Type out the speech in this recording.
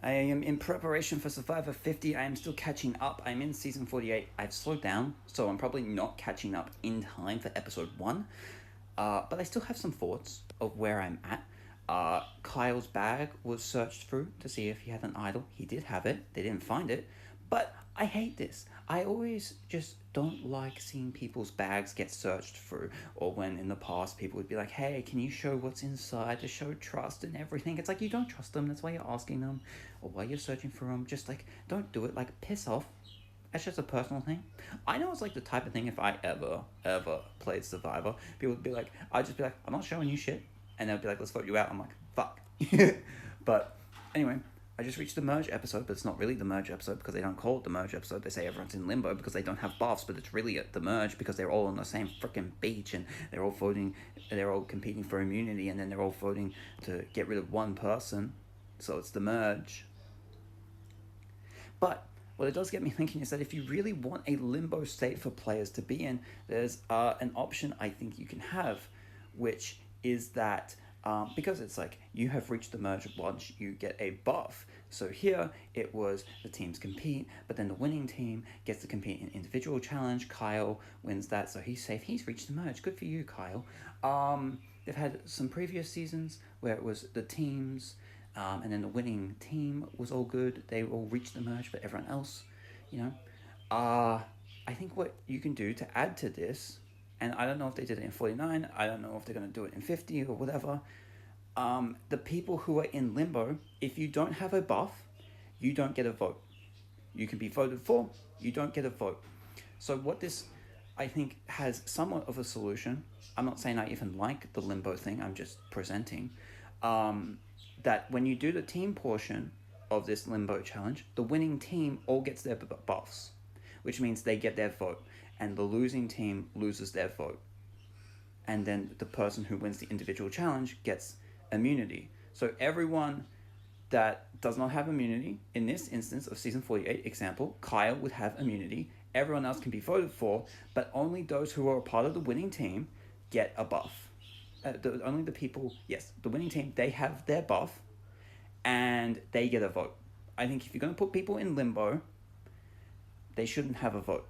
I am in preparation for Survivor 50. I am still catching up. I'm in season 48. I've slowed down, so I'm probably not catching up in time for episode 1. But I still have some thoughts of where I'm at. Kyle's bag was searched through to see if he had an idol. He did have it. They didn't find it. But I hate this. I always just don't like seeing people's bags get searched through, or when in the past people would be like, hey, can you show what's inside to show trust and everything? It's like, you don't trust them, that's why you're asking them, or why you're searching for them. Just like, don't do it. Like, piss off. That's just a personal thing. I know it's like the type of thing, if I ever played Survivor, people would be like, I'd just be like, I'm not showing you shit. And they'd be like, let's vote you out. I'm like, fuck. But anyway, I just reached the merge episode, but it's not really the merge episode because they don't call it the merge episode. They say everyone's in limbo because they don't have buffs, but it's really the merge because they're all on the same freaking beach and they're all voting, they're all competing for immunity, and then they're all voting to get rid of one person. So it's the merge. But what it does get me thinking is that if you really want a limbo state for players to be in, there's an option I think you can have, which is that because it's like you have reached the merge once, you get a buff. So here it was the teams compete, but then the winning team gets to compete in individual challenge. Kyle wins that, so he's safe. He's reached the merge. Good for you, Kyle. They've had some previous seasons where it was the teams, and then the winning team was all good. They all reached the merge, but everyone else, you know. I think what you can do to add to this, and I don't know if they did it in 49, I don't know if they're going to do it in 50 or whatever. The people who are in limbo, if you don't have a buff, you don't get a vote. You can be voted for, you don't get a vote. So what this, I think, has somewhat of a solution. I'm not saying I even like the limbo thing, I'm just presenting. That when you do the team portion of this limbo challenge, the winning team all gets their buffs, which means they get their vote, and the losing team loses their vote. And then the person who wins the individual challenge gets immunity. So everyone that does not have immunity, in this instance of season 48 example, Kyle would have immunity. Everyone else can be voted for, but only those who are a part of the winning team get a buff. Only the people, yes, the winning team, they have their buff and they get a vote. I think if you're going to put people in limbo, they shouldn't have a vote.